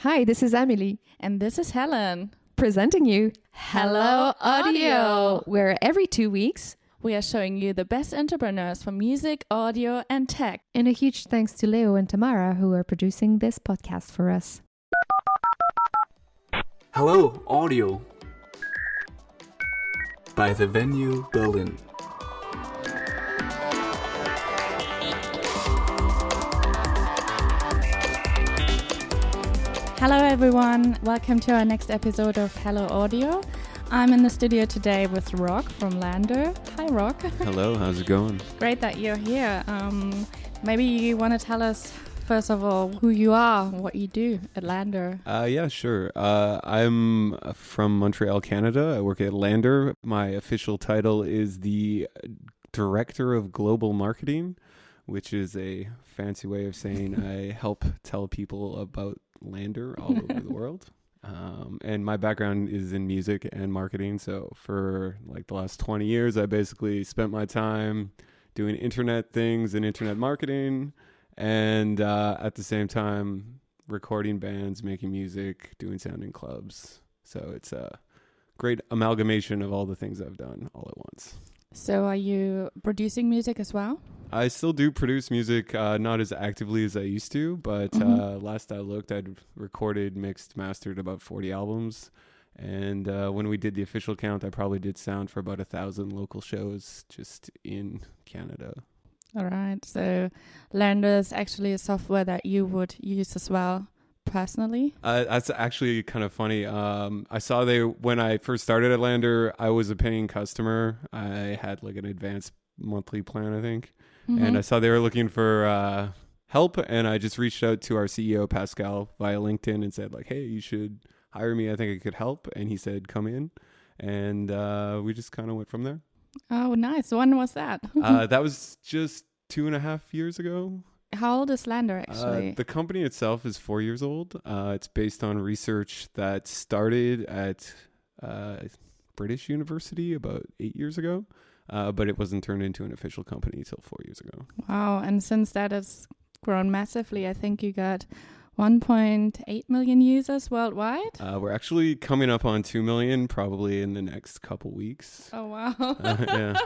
Hi, this is Emily, And this is Helen. presenting you Hello Audio, where every 2 weeks, We are showing you the best entrepreneurs for music, audio, and tech. and a huge thanks to Leo and Tamara who are producing this podcast for us. Hello Audio by The Venue Berlin. Hello everyone, welcome to our next episode of Hello Audio. I'm in the studio today with Rock from Landr. Hi Rock. Hello, how's it going? Great that you're here. Maybe you want to tell us first of all who you are, what you do at Landr. Yeah, sure. I'm from Montreal, Canada. I work at Landr. My official title is the Director of Global Marketing, which is a fancy way of saying I help tell people about Landr all over the world. And my background is in music and marketing. So for like the last 20 years, I basically spent my time doing internet things and internet marketing. And at the same time, recording bands, making music, doing sound in clubs. So it's a great amalgamation of all the things I've done all at once. So are you producing music as well? I still do produce music, not as actively as I used to, but last I looked, I'd recorded, mixed, mastered about 40 albums. And when we did the official count, I probably did sound for about 1,000 local shows just in Canada. All right. So Landr is actually a software that you would use as well personally. That's actually kind of funny. I saw when I first started at Landr, I was a paying customer. I had like an advanced monthly plan, I think. And I saw they were looking for help. And I just reached out to our CEO, Pascal, via LinkedIn and said like, hey, you should hire me. I think I could help. And he said, come in. And we just kind of went from there. Oh, nice. When was that? That was just 2.5 years ago. How old is Landr actually? The company itself is 4 years old. It's based on research that started at British University about 8 years ago, but it wasn't turned into an official company until 4 years ago. Wow. And since that has grown massively, I think you got 1.8 million users worldwide. We're actually coming up on 2 million probably in the next couple weeks. Oh, wow. Yeah.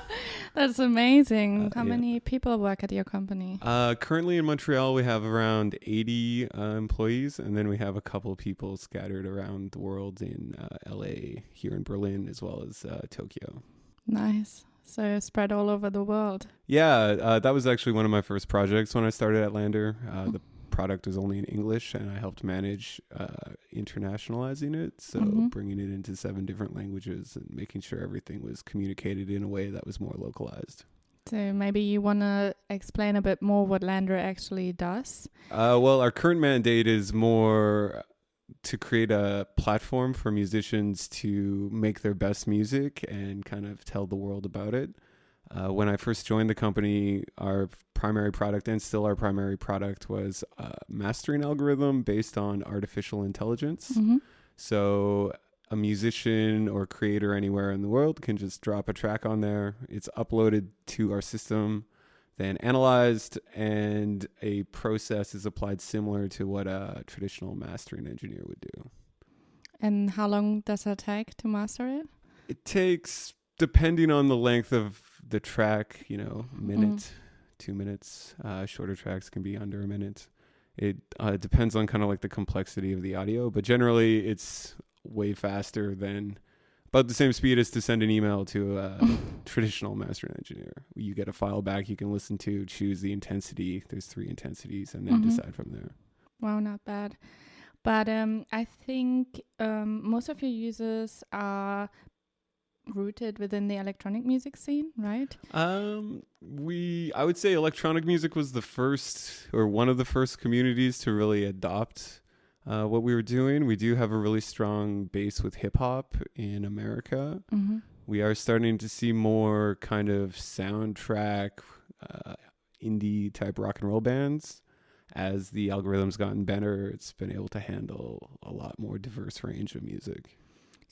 That's amazing. How yeah. many people work at your company? Currently in Montreal, we have around 80 employees, and then we have a couple people scattered around the world in LA, here in Berlin, as well as Tokyo. Nice. So spread all over the world. Yeah, that was actually one of my first projects when I started at Landr. The product was only in English, and I helped manage internationalizing it, so bringing it into 7 different languages and making sure everything was communicated in a way that was more localized. So maybe you want to explain a bit more what Landr actually does? Well, our current mandate is more to create a platform for musicians to make their best music and kind of tell the world about it. When I first joined the company, our primary product, and still our primary product, was a mastering algorithm based on artificial intelligence. So a musician or creator anywhere in the world can just drop a track on there. It's uploaded to our system, then analyzed, and a process is applied similar to what a traditional mastering engineer would do. And how long does that take to master it? It takes, depending on the length of the track, minute, 2 minutes. Shorter tracks can be under a minute. It depends on kind of like the complexity of the audio, but generally it's way faster than, about the same speed as to send an email to a traditional mastering engineer. You get a file back you can listen to, choose the intensity. There's 3 intensities, and then decide from there. Wow, not bad. But I think most of your users are rooted within the electronic music scene, right? I would say electronic music was the first, or one of the first communities to really adopt what we were doing. We do have a really strong base with hip hop in America. We are starting to see more kind of soundtrack, indie type rock and roll bands. As the algorithm's gotten better, it's been able to handle a lot more diverse range of music.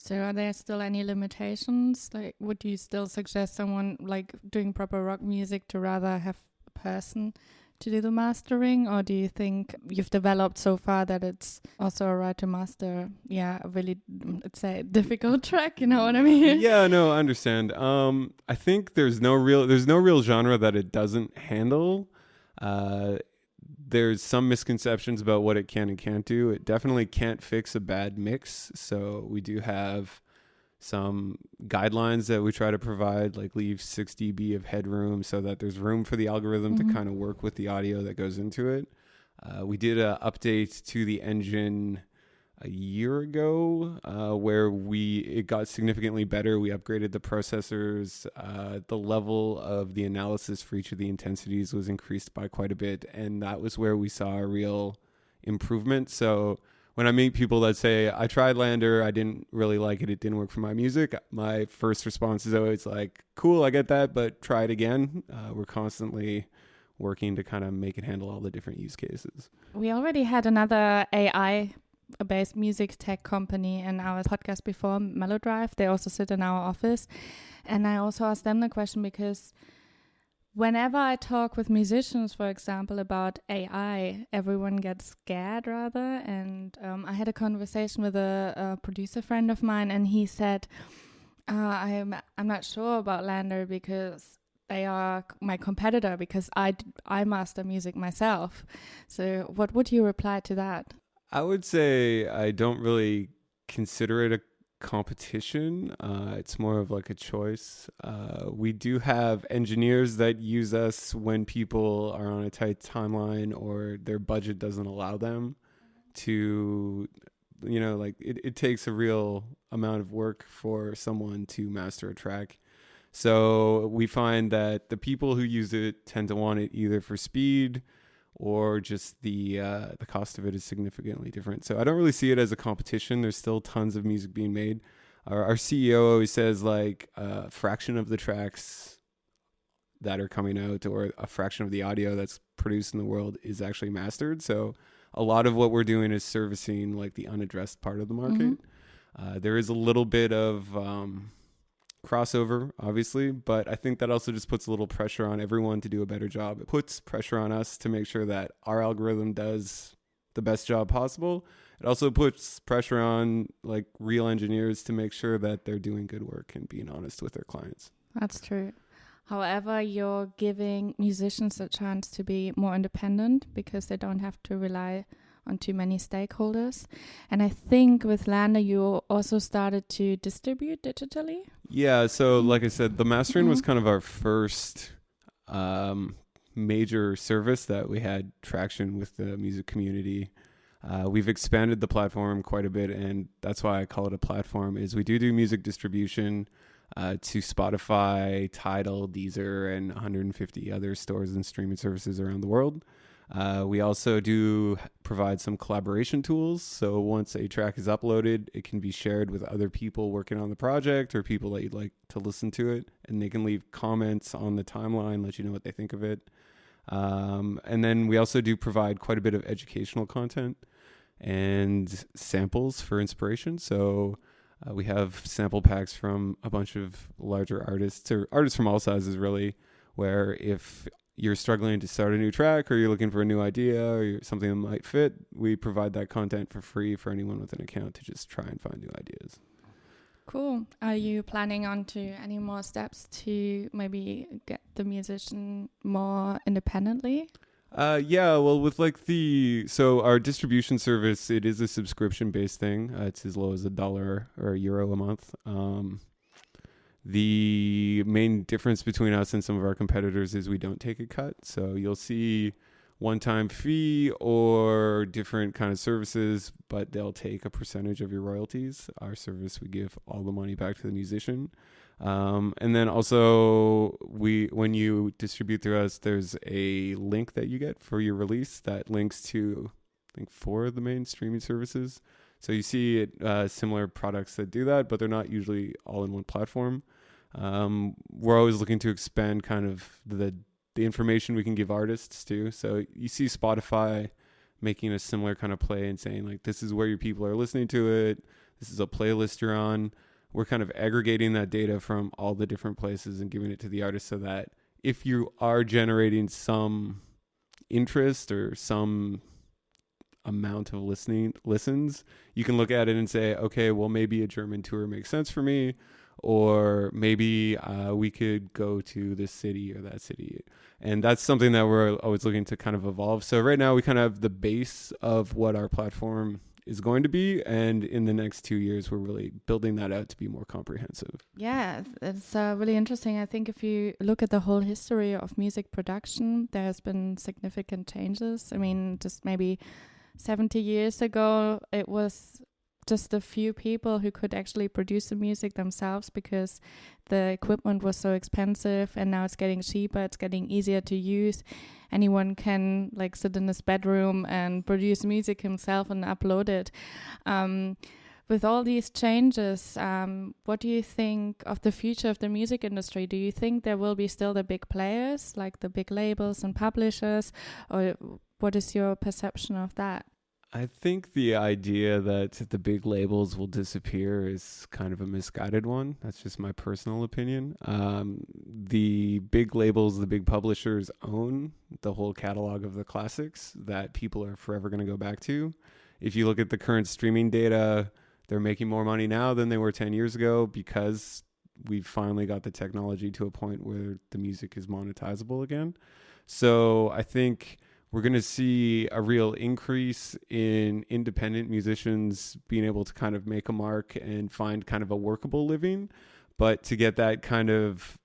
So are there still any limitations? Like, would you still suggest someone like doing proper rock music to rather have a person to do the mastering, or do you think you've developed so far that it's also alright to master, a really, let's say, difficult track? You know what I mean? Yeah, no, I understand. I think there's no real genre that it doesn't handle. There's some misconceptions about what it can and can't do. It definitely can't fix a bad mix. So we do have some guidelines that we try to provide, like leave 6 dB of headroom so that there's room for the algorithm to kind of work with the audio that goes into it. We did an update to the engine a year ago where it got significantly better. We upgraded the processors. The level of the analysis for each of the intensities was increased by quite a bit, and that was where we saw a real improvement. So when I meet people that say, I tried Landr, I didn't really like it, it didn't work for my music, my first response is always like, cool, I get that, but try it again. We're constantly working to kind of make it handle all the different use cases. We already had another AI-based music tech company in our podcast before, Melodrive. They also sit in our office. And I also asked them the question because whenever I talk with musicians, for example, about AI, everyone gets scared rather. And I had a conversation with a producer friend of mine, and he said, I'm not sure about Landr because they are my competitor, because I master music myself. So what would you reply to that? I would say I don't really consider it a competition. It's more of like a choice. We do have engineers that use us when people are on a tight timeline or their budget doesn't allow them to, it takes a real amount of work for someone to master a track. So we find that the people who use it tend to want it either for speed or just the cost of it is significantly different. So I don't really see it as a competition. There's still tons of music being made. Our CEO always says like a fraction of the tracks that are coming out or a fraction of the audio that's produced in the world is actually mastered. So a lot of what we're doing is servicing like the unaddressed part of the market. There is a little bit of crossover, obviously, but I think that also just puts a little pressure on everyone to do a better job. It puts pressure on us to make sure that our algorithm does the best job possible. It also puts pressure on like real engineers to make sure that they're doing good work and being honest with their clients. That's true. However, you're giving musicians a chance to be more independent because they don't have to rely on too many stakeholders. And I think with Landr, you also started to distribute digitally. Yeah, so like I said, the mastering was kind of our first major service that we had traction with the music community. We've expanded the platform quite a bit, and that's why I call it a platform, is we do music distribution to Spotify, Tidal, Deezer, and 150 other stores and streaming services around the world. We also do provide some collaboration tools. So once a track is uploaded, it can be shared with other people working on the project or people that you'd like to listen to it. And they can leave comments on the timeline, let you know what they think of it. And then we also do provide quite a bit of educational content and samples for inspiration. So we have sample packs from a bunch of larger artists, or artists from all sizes really, where if you're struggling to start a new track or you're looking for a new idea or something that might fit, we provide that content for free for anyone with an account to just try and find new ideas. Cool. Are you planning on to any more steps to maybe get the musician more independently? Yeah, well, with so our distribution service, it is a subscription-based thing. It's as low as $1 or €1 a month. The main difference between us and some of our competitors is we don't take a cut. So you'll see one-time fee or different kind of services, but they'll take a percentage of your royalties. Our service, we give all the money back to the musician. And then also when you distribute through us, there's a link that you get for your release that links to, I think, 4 of the main streaming services. So you see similar products that do that, but they're not usually all in one platform. We're always looking to expand kind of the information we can give artists too. So you see Spotify making a similar kind of play and saying like, this is where your people are listening to it. This is a playlist you're on. We're kind of aggregating that data from all the different places and giving it to the artist so that if you are generating some interest or some amount of listens, you can look at it and say, okay, well, maybe a German tour makes sense for me, or maybe we could go to this city or that city. And that's something that we're always looking to kind of evolve. So right now we kind of have the base of what our platform is going to be, and in the next 2 years we're really building that out to be more comprehensive. Yeah, it's really interesting. I think if you look at the whole history of music production, there has been significant changes. I mean, just maybe 70 years ago, it was just a few people who could actually produce the music themselves because the equipment was so expensive, and now it's getting cheaper, it's getting easier to use. Anyone can like sit in his bedroom and produce music himself and upload it. With all these changes, what do you think of the future of the music industry? Do you think there will be still the big players, like the big labels and publishers, or what is your perception of that? I think the idea that the big labels will disappear is kind of a misguided one. That's just my personal opinion. The big labels, the big publishers own the whole catalog of the classics that people are forever going to go back to. If you look at the current streaming data, they're making more money now than they were 10 years ago because we've finally got the technology to a point where the music is monetizable again. So I think we're going to see a real increase in independent musicians being able to kind of make a mark and find kind of a workable living. But to get that kind of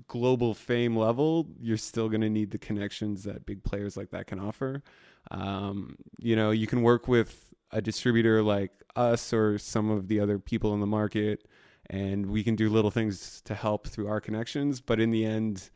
global fame level, you're still going to need the connections that big players like that can offer. You can work with a distributor like us or some of the other people in the market, and we can do little things to help through our connections. But in the end,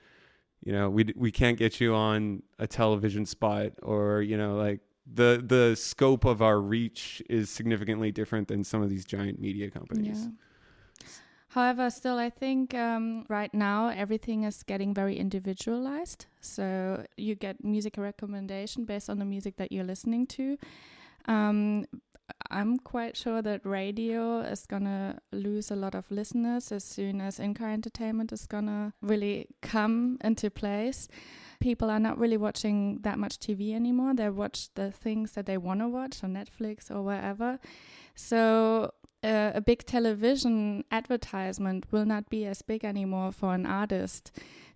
we can't get you on a television spot, or, like the scope of our reach is significantly different than some of these giant media companies. Yeah. However, still, I think right now everything is getting very individualized. So you get music recommendation based on the music that you're listening to. I'm quite sure that radio is gonna lose a lot of listeners as soon as in-car entertainment is gonna really come into place. People are not really watching that much TV anymore. They watch the things that they want to watch on Netflix or wherever. So a big television advertisement will not be as big anymore for an artist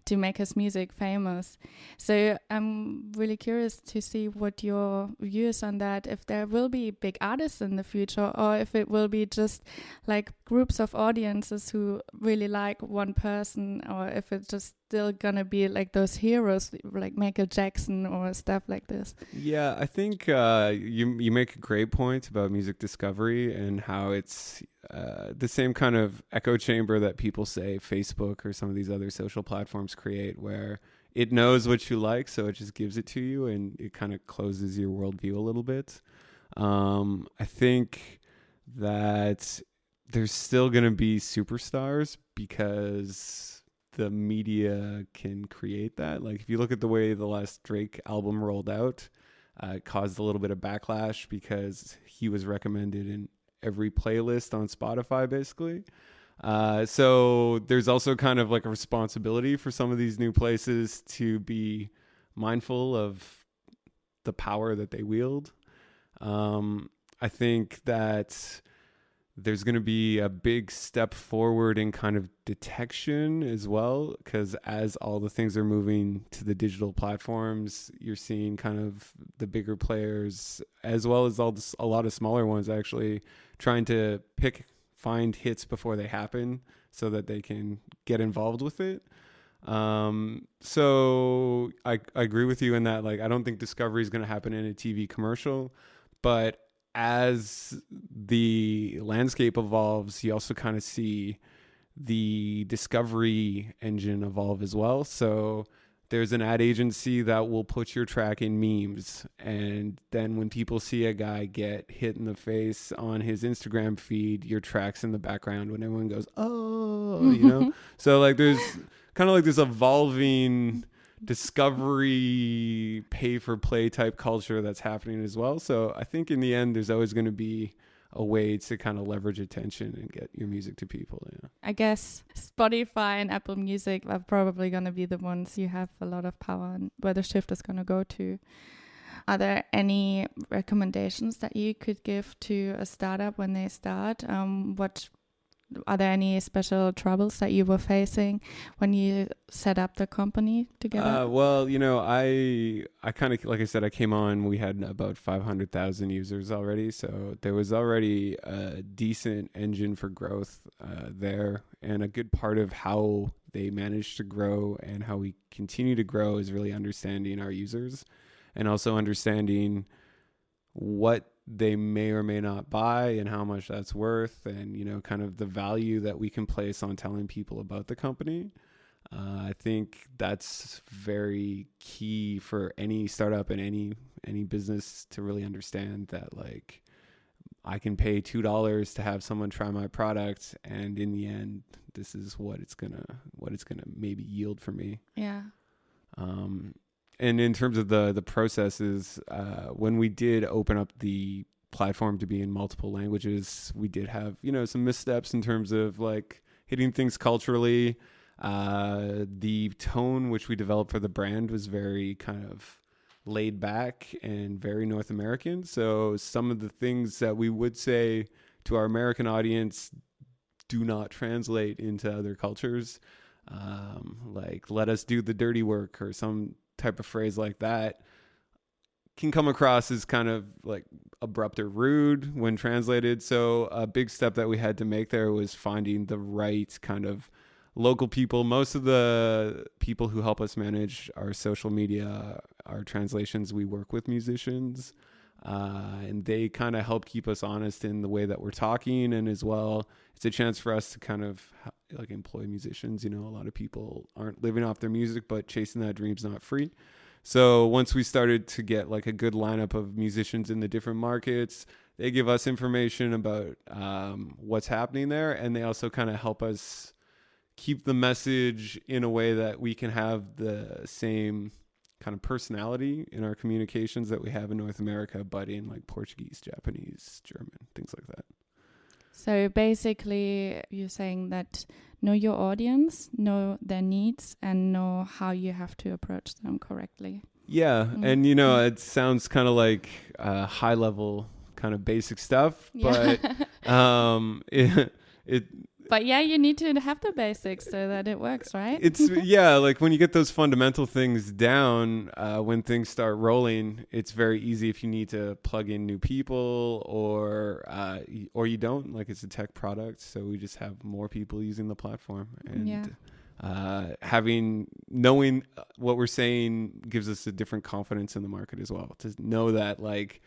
to make his music famous. So I'm really curious to see what your views on that, if there will be big artists in the future, or if it will be just like groups of audiences who really like one person, or if it's just still gonna be like those heroes like Michael Jackson or stuff like this. Yeah, I think you make a great point about music discovery and how it's the same kind of echo chamber that people say Facebook or some of these other social platforms create, where it knows what you like, so it just gives it to you, and it kind of closes your worldview a little bit. I think that there's still going to be superstars because the media can create that. Like if you look at the way the last Drake album rolled out, it caused a little bit of backlash because he was recommended in every playlist on Spotify, basically. So there's also kind of like a responsibility for some of these new places to be mindful of the power that they wield. I think that there's going to be a big step forward in kind of detection as well, because as all the things are moving to the digital platforms, you're seeing kind of the bigger players, as well as a lot of smaller ones actually trying to find hits before they happen so that they can get involved with it. So I agree with you in that, like, I don't think discovery is going to happen in a TV commercial, but as the landscape evolves, you also kind of see the discovery engine evolve as well. So there's an ad agency that will put your track in memes, and then when people see a guy get hit in the face on his Instagram feed, your track's in the background when everyone goes, oh, So like there's kind of like this evolving discovery pay for play type culture that's happening as well. So I think in the end there's always going to be a way to kind of leverage attention and get your music to people. Yeah. I guess Spotify and Apple Music are probably going to be the ones you have a lot of power on where the shift is going to go to. Are there any recommendations that you could give to a startup when they start? Are there any special troubles that you were facing when you set up the company together? Well, I kind of, like I said, I came on, we had about 500,000 users already. So there was already a decent engine for growth there. And a good part of how they managed to grow and how we continue to grow is really understanding our users and also understanding what they may or may not buy and how much that's worth, and kind of the value that we can place on telling people about the company. I think that's very key for any startup and any business to really understand that, like, I can pay $2 to have someone try my product, and in the end, this is what it's gonna maybe yield for me. Yeah. And in terms of the processes, when we did open up the platform to be in multiple languages, we did have, some missteps in terms of like hitting things culturally. The tone which we developed for the brand was very kind of laid back and very North American. So some of the things that we would say to our American audience do not translate into other cultures. Like, let us do the dirty work or some type of phrase like that can come across as kind of like abrupt or rude when translated. So a big step that we had to make there was finding the right kind of local people. Most of the people who help us manage our social media, our translations, we work with musicians, and they kind of help keep us honest in the way that we're talking. And as well, it's a chance for us to kind of like employ musicians. A lot of people aren't living off their music, but chasing that dream's not free. So once we started to get like a good lineup of musicians in the different markets, they give us information about what's happening there. And they also kind of help us keep the message in a way that we can have the same kind of personality in our communications that we have in North America, but in like Portuguese, Japanese, German, things like that. So basically you're saying that know your audience, know their needs, and know how you have to approach them correctly. Yeah. And, it sounds kind of like high level kind of basic stuff, but But yeah, you need to have the basics so that it works, right? It's like when you get those fundamental things down, when things start rolling, it's very easy if you need to plug in new people or you don't. Like, it's a tech product, so we just have more people using the platform, and knowing what we're saying gives us a different confidence in the market as well. To know that like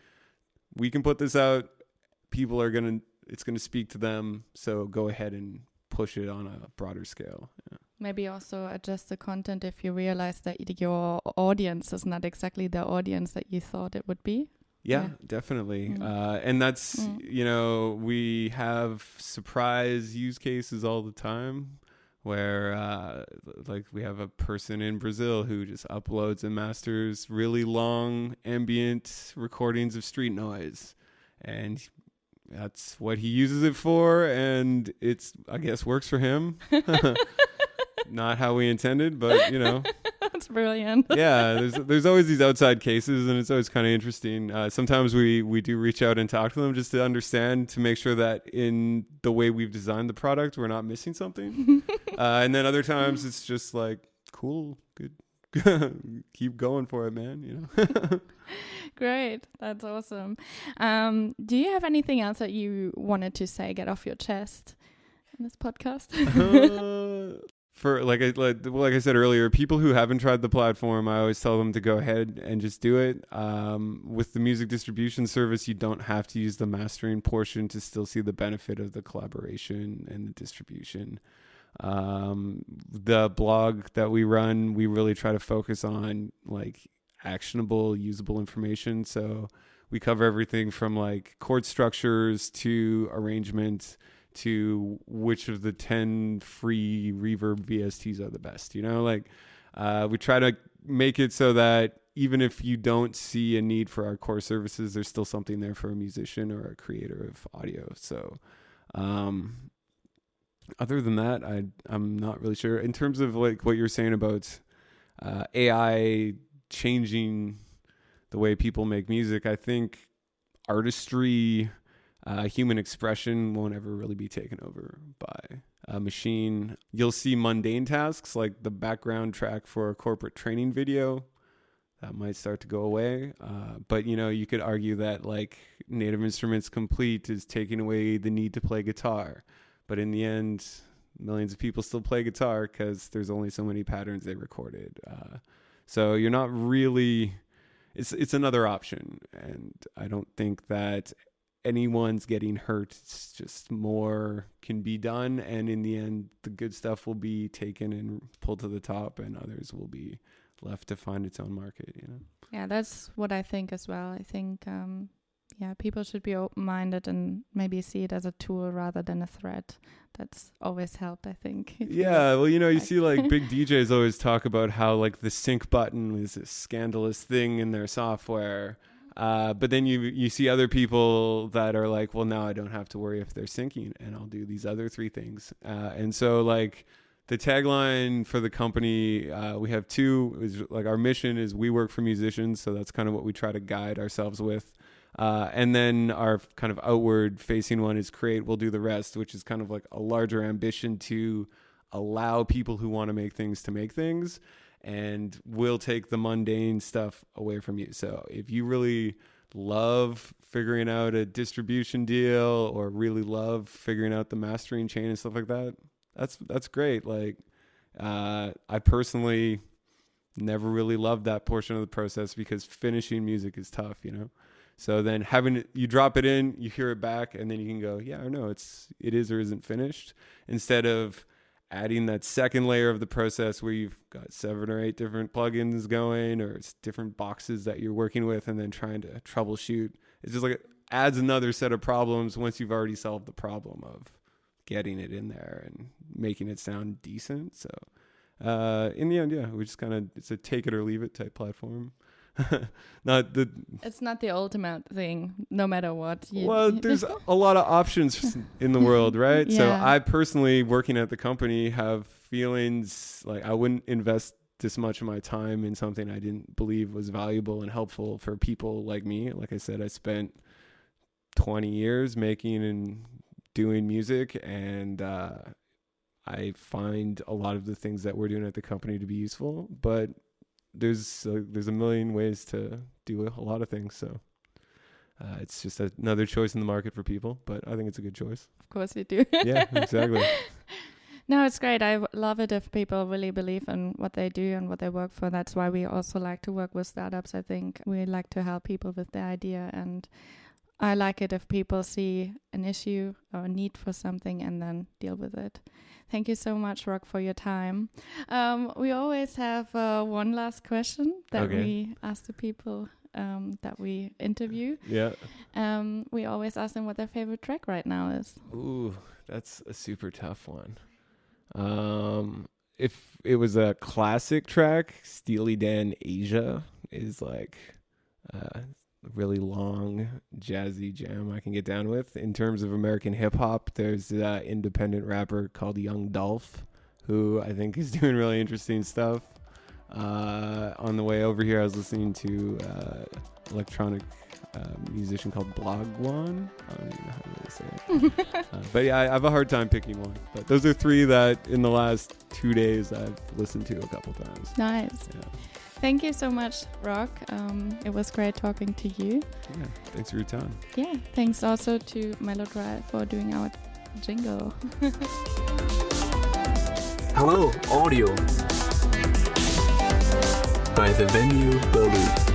we can put this out, people are it's going to speak to them. So go ahead and push it on a broader scale. Yeah. Maybe also adjust the content if you realize that your audience is not exactly the audience that you thought it would be. Yeah. Definitely. And that's, we have surprise use cases all the time where like we have a person in Brazil who just uploads and masters really long ambient recordings of street noise. And that's what he uses it for, and it's, I guess, works for him. Not how we intended, but That's brilliant. Yeah, there's always these outside cases, and it's always kind of interesting. Sometimes we do reach out and talk to them just to understand, to make sure that in the way we've designed the product, we're not missing something. And then other times it's just like, cool, good. Keep going for it, man. Great, that's awesome. Do you have anything else that you wanted to say, get off your chest in this podcast? For like I said earlier, people who haven't tried the platform, I always tell them to go ahead and just do it. With the music distribution service, you don't have to use the mastering portion to still see the benefit of the collaboration and the distribution. The blog that we run, we really try to focus on like actionable, usable information. So we cover everything from like chord structures to arrangement to which of the 10 free reverb VSTs are the best. We try to make it so that even if you don't see a need for our core services, there's still something there for a musician or a creator of audio. So other than that, I'm not really sure. In terms of like what you're saying about AI changing the way people make music, I think artistry, human expression won't ever really be taken over by a machine. You'll see mundane tasks like the background track for a corporate training video that might start to go away. But you could argue that like Native Instruments Complete is taking away the need to play guitar. But in the end, millions of people still play guitar because there's only so many patterns they recorded. So you're not really, it's another option. And I don't think that anyone's getting hurt. It's just more can be done. And in the end, the good stuff will be taken and pulled to the top, and others will be left to find its own market, Yeah, that's what I think as well. I think, people should be open-minded and maybe see it as a tool rather than a threat. That's always helped, I think. Yeah, well, you see like big DJs always talk about how like the sync button is a scandalous thing in their software. But then you see other people that are like, well, now I don't have to worry if they're syncing, and I'll do these other three things. And so like the tagline for the company, we have two, is like our mission is we work for musicians. So that's kind of what we try to guide ourselves with. And then our kind of outward facing one is create, we'll do the rest, which is kind of like a larger ambition to allow people who want to make things. And we'll take the mundane stuff away from you. So if you really love figuring out a distribution deal or really love figuring out the mastering chain and stuff like that, that's great. Like, I personally never really loved that portion of the process because finishing music is tough, So then having it, you drop it in, you hear it back, and then you can go, yeah or no, it is or isn't finished, instead of adding that second layer of the process where you've got 7 or 8 different plugins going, or it's different boxes that you're working with, and then trying to troubleshoot. It's just like it adds another set of problems once you've already solved the problem of getting it in there and making it sound decent. So in the end, we just it's a take it or leave it type platform. It's not the ultimate thing, no matter what. Well, there's a lot of options in the world, right? Yeah. So I personally, working at the company, have feelings like I wouldn't invest this much of my time in something I didn't believe was valuable and helpful for people like me. Like I said, I spent 20 years making and doing music, and I find a lot of the things that we're doing at the company to be useful, but there's a million ways to do a lot of things. So it's just another choice in the market for people, but I think it's a good choice. Of course you do. Yeah, exactly. No, it's great. I love it if people really believe in what they do and what they work for. That's why we also like to work with startups. I think we like to help people with their idea, and I like it if people see an issue or a need for something and then deal with it. Thank you so much, Rock, for your time. We always have one last question that we ask the people that we interview. Yeah. We always ask them what their favorite track right now is. Ooh, that's a super tough one. If it was a classic track, Steely Dan Asia is like really long, jazzy jam I can get down with. In terms of American hip hop, there's an independent rapper called Young Dolph, who I think is doing really interesting stuff. On the way over here, I was listening to electronic musician called Blogwan. I don't even know how to really say it. But yeah, I have a hard time picking one. But those are 3 that in the last 2 days I've listened to a couple times. Nice. Yeah. Thank you so much, Rock. It was great talking to you. Yeah, thanks for your time. Yeah, thanks also to Melodrive for doing our jingle. Hello, audio by the Venue Building.